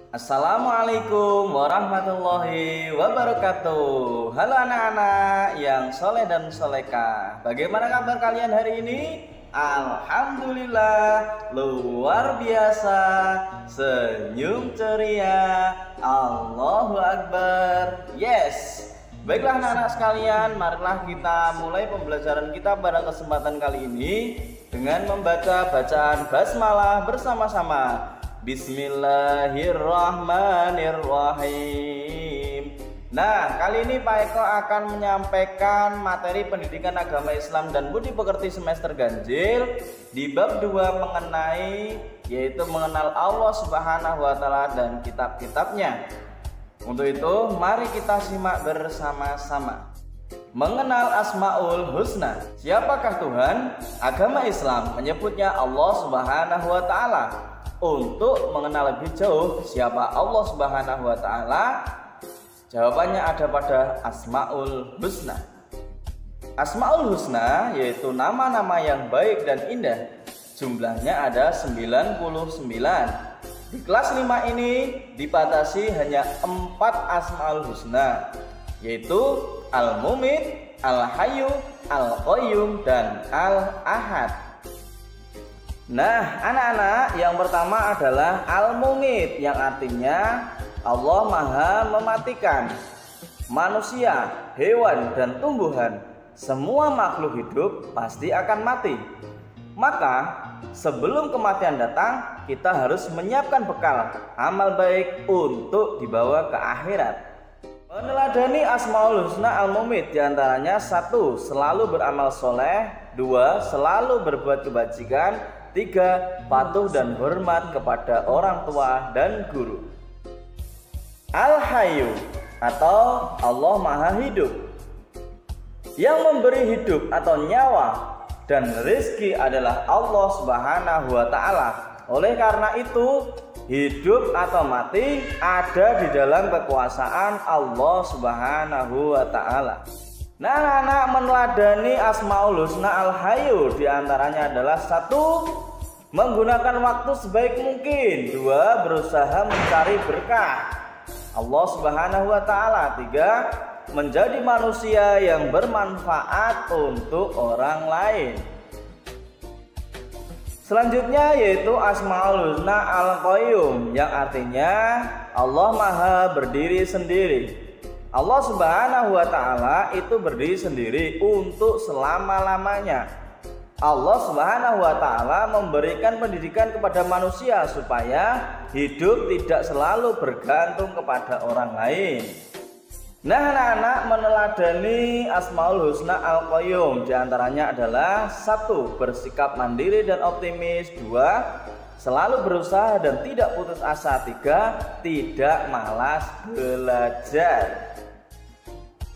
Assalamualaikum warahmatullahi wabarakatuh. Halo anak-anak yang soleh dan soleka. Bagaimana kabar kalian hari ini? Alhamdulillah luar biasa. Senyum ceria. Allahu Akbar. Yes. Baiklah anak-anak sekalian, marilah kita mulai pembelajaran kita pada kesempatan kali ini dengan membaca bacaan basmalah bersama-sama. Bismillahirrahmanirrahim. Nah, kali ini Pak Eko akan menyampaikan materi pendidikan agama Islam dan budi pekerti semester ganjil di bab 2 mengenai yaitu mengenal Allah Subhanahu wa taala dan kitab-kitabnya. Untuk itu, mari kita simak bersama-sama. Mengenal Asmaul Husna. Siapakah Tuhan? Agama Islam menyebutnya Allah Subhanahu wa taala. Untuk mengenal lebih jauh siapa Allah Subhanahu wa taala, jawabannya ada pada Asmaul Husna. Asmaul Husna yaitu nama-nama yang baik dan indah. Jumlahnya ada 99. Di kelas 5 ini dibatasi hanya 4 Asmaul Husna, yaitu Al-Mumit, Al-Hayyu, Al-Qayyum, dan Al-Ahad. Nah, anak-anak, yang pertama adalah Al-Mumit, yang artinya Allah Maha Mematikan. Manusia, hewan, dan tumbuhan, semua makhluk hidup pasti akan mati. Maka, sebelum kematian datang, kita harus menyiapkan bekal amal baik untuk dibawa ke akhirat. Meneladani Asmaul Husna Al-Mumit diantaranya 1. Selalu beramal soleh. 2. Selalu berbuat kebajikan. 3. Patuh dan hormat kepada orang tua dan guru. Al-Hayyu atau Allah Maha Hidup, yang memberi hidup atau nyawa dan rezeki adalah Allah Subhanahu wa taala. Oleh karena itu, hidup atau mati ada di dalam kekuasaan Allah Subhanahu wa taala. Nah, anak-anak, meneladani Asmaul Husna Al-Hayyu diantaranya adalah 1. Menggunakan waktu sebaik mungkin. 2. Berusaha mencari berkah Allah Subhanahu wa taala. 3. Menjadi manusia yang bermanfaat untuk orang lain. Selanjutnya yaitu Asmaul Husna Al-Qayyum, yang artinya Allah Maha Berdiri Sendiri. Allah Subhanahu wa taala itu berdiri sendiri untuk selama-lamanya. Allah Subhanahu wa taala memberikan pendidikan kepada manusia supaya hidup tidak selalu bergantung kepada orang lain. Nah, anak-anak, meneladani Asmaul Husna Al-Qayyum diantaranya adalah 1. Bersikap mandiri dan optimis. 2. Selalu berusaha dan tidak putus asa. 3. Tidak malas belajar.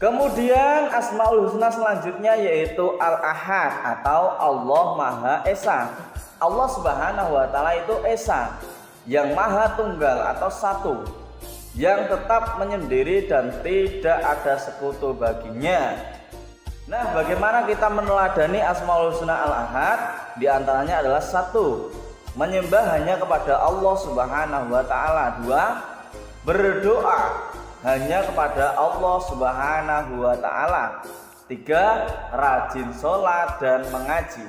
Kemudian Asmaul Husna selanjutnya yaitu Al-Ahad atau Allah Maha Esa. Allah Subhanahu wa taala itu Esa, yang Maha Tunggal atau satu, yang tetap menyendiri dan tidak ada sekutu baginya. Nah, bagaimana kita meneladani Asmaul Husna Al-Ahad? Di antaranya adalah 1. Menyembah hanya kepada Allah Subhanahu wa taala. 2. Berdoa hanya kepada Allah Subhanahu wa taala. 3. Rajin sholat dan mengaji.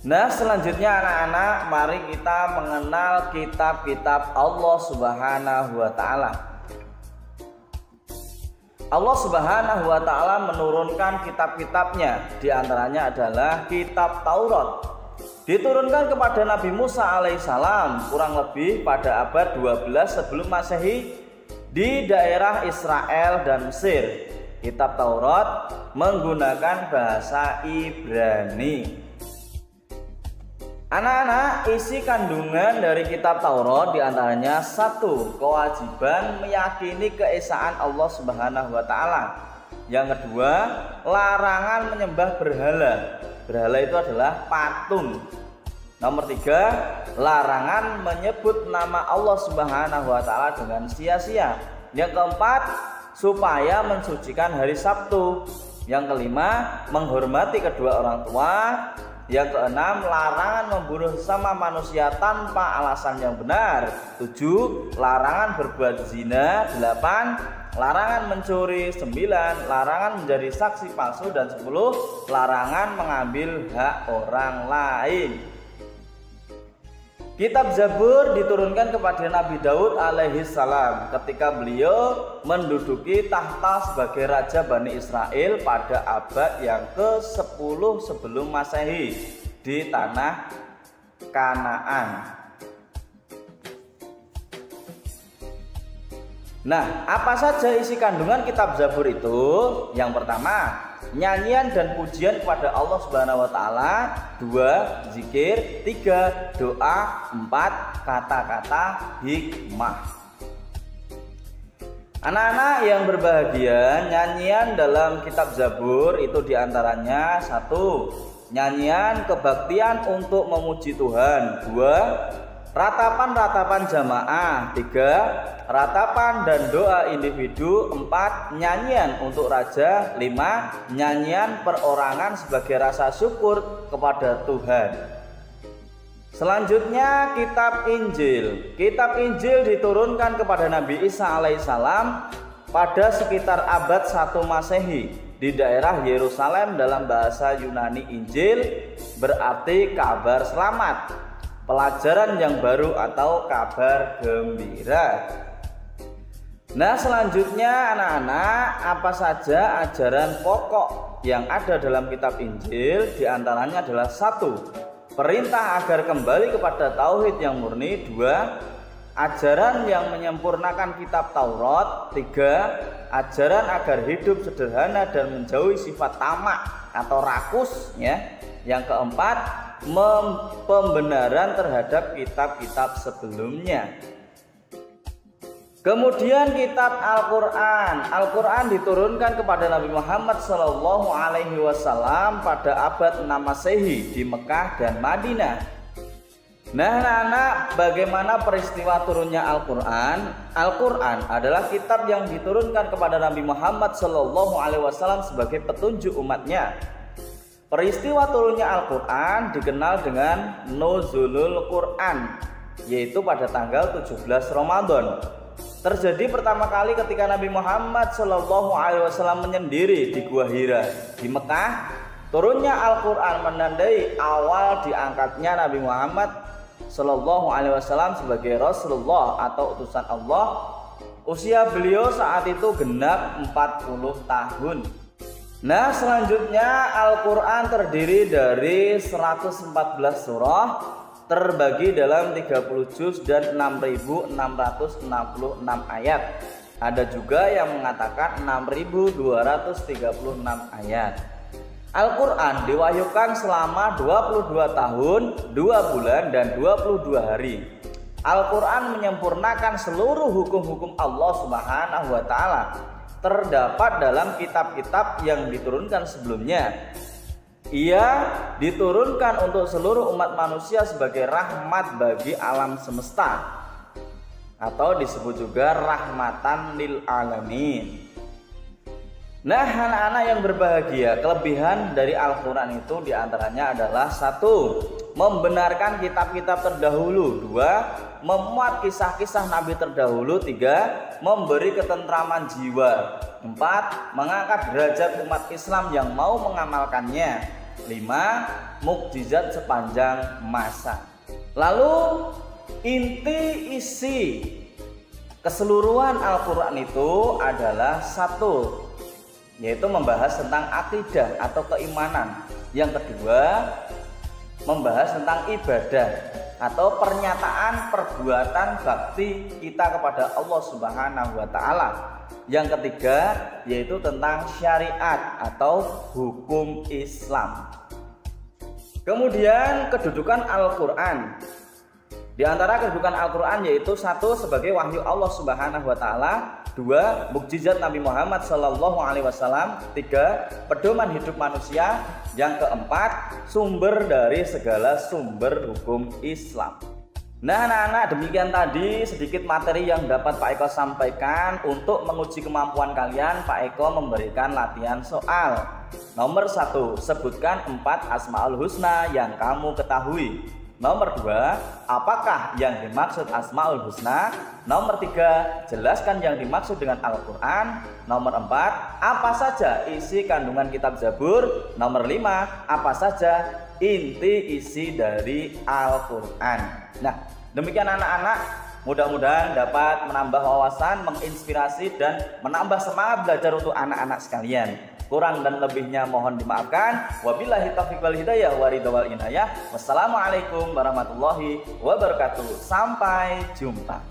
Nah, selanjutnya anak-anak, mari kita mengenal kitab-kitab Allah Subhanahu wa taala. Allah Subhanahu wa taala menurunkan kitab-kitabnya. Di antaranya adalah kitab Taurat. Diturunkan kepada Nabi Musa alaihissalam kurang lebih pada abad 12 sebelum Masehi di daerah Israel dan Mesir. Kitab Taurat menggunakan bahasa Ibrani. Anak-anak, isi kandungan dari kitab Taurat diantaranya 1. Kewajiban meyakini keesaan Allah Subhanahu wa taala. Yang kedua, larangan menyembah berhala. Berhala itu adalah patung. Nomor 3, larangan menyebut nama Allah Subhanahu wa taala dengan sia-sia. Yang keempat, supaya mensucikan hari Sabtu. Yang kelima, menghormati kedua orang tua. Yang keenam, larangan membunuh sesama manusia tanpa alasan yang benar. 7. Larangan berbuat zina. 8. Larangan mencuri. 9. Larangan menjadi saksi palsu. Dan 10. Larangan mengambil hak orang lain. Kitab Zabur diturunkan kepada Nabi Daud alaihi salam ketika beliau menduduki tahta sebagai raja Bani Israel pada abad yang ke-10 sebelum Masehi di tanah Kanaan. Nah, apa saja isi kandungan kitab Zabur itu? Yang pertama, nyanyian dan pujian kepada Allah Subhanahu wa taala. 2. Zikir. 3. Doa. 4. Kata-kata hikmah. Anak-anak yang berbahagia, nyanyian dalam kitab Zabur itu diantaranya 1. Nyanyian kebaktian untuk memuji Tuhan. 2. Ratapan-ratapan jamaah. 3. Ratapan dan doa individu. 4. Nyanyian untuk raja. 5. Nyanyian perorangan sebagai rasa syukur kepada Tuhan. Selanjutnya kitab Injil. Kitab Injil diturunkan kepada Nabi Isa alaihissalam pada sekitar abad 1 Masehi di daerah Yerusalem. Dalam bahasa Yunani, Injil berarti kabar selamat, pelajaran yang baru atau kabar gembira. Nah, selanjutnya anak-anak, apa saja ajaran pokok yang ada dalam kitab Injil? Di antaranya adalah 1. Perintah agar kembali kepada tauhid yang murni. 2. Ajaran yang menyempurnakan kitab Taurat. 3. Ajaran agar hidup sederhana dan menjauhi sifat tamak atau rakus ya. Yang keempat, pembenaran terhadap kitab-kitab sebelumnya. Kemudian kitab Al-Quran. Al-Quran diturunkan kepada Nabi Muhammad SAW pada abad 6 Masehi di Mekah dan Madinah. Nah, anak-anak, bagaimana peristiwa turunnya Al-Quran? Al-Quran adalah kitab yang diturunkan kepada Nabi Muhammad SAW sebagai petunjuk umatnya. Peristiwa turunnya Al-Quran dikenal dengan Nuzulul Quran, yaitu pada tanggal 17 Ramadan. Terjadi pertama kali ketika Nabi Muhammad SAW menyendiri di Gua Hira di Mekah. Turunnya Al-Quran menandai awal diangkatnya Nabi Muhammad SAW sebagai Rasulullah atau utusan Allah. Usia beliau saat itu genap 40 tahun. Nah, selanjutnya Al-Quran terdiri dari 114 surah, terbagi dalam 30 juz dan 6.666 ayat. Ada juga yang mengatakan 6.236 ayat. Al-Quran diwahyukan selama 22 tahun, 2 bulan dan 22 hari. Al-Quran menyempurnakan seluruh hukum-hukum Allah Subhanahu wa taala. Terdapat dalam kitab-kitab yang diturunkan sebelumnya. Ia diturunkan untuk seluruh umat manusia sebagai rahmat bagi alam semesta, atau disebut juga rahmatan lil alamin. Nah, anak-anak yang berbahagia, kelebihan dari Al-Quran itu diantaranya adalah 1. Membenarkan kitab-kitab terdahulu. 2. Memuat kisah-kisah Nabi terdahulu. 3. Memberi ketentraman jiwa. 4. Mengangkat derajat umat Islam yang mau mengamalkannya. 5. Mukjizat sepanjang masa. Lalu inti isi keseluruhan Al-Quran itu adalah 1, yaitu membahas tentang akidah atau keimanan. Yang kedua, membahas tentang ibadah atau pernyataan perbuatan bakti kita kepada Allah Subhanahu wa taala. Yang ketiga, yaitu tentang syariat atau hukum Islam. Kemudian kedudukan Al-Quran. Di antara kedudukan Al-Quran yaitu 1. Sebagai wahyu Allah Subhanahu wa taala. 2. Mukjizat Nabi Muhammad SAW. 3. Pedoman hidup manusia. Yang keempat, sumber dari segala sumber hukum Islam. Nah anak-anak, demikian tadi sedikit materi yang dapat Pak Eko sampaikan. Untuk menguji kemampuan kalian, Pak Eko memberikan latihan soal. Nomor 1, sebutkan 4 Asmaul Husna yang kamu ketahui. Nomor 2, apakah yang dimaksud Asmaul Husna? Nomor 3, jelaskan yang dimaksud dengan Al-Quran. Nomor 4, apa saja isi kandungan kitab Zabur? Nomor 5, apa saja inti isi dari Al-Quran? Nah, demikian anak-anak, mudah-mudahan dapat menambah wawasan, menginspirasi, dan menambah semangat belajar untuk anak-anak sekalian. Kurang dan lebihnya mohon dimaafkan. Wabillahi taufiq wal hidayah wa ridha wal inayah. Wassalamualaikum warahmatullahi wabarakatuh. Sampai jumpa.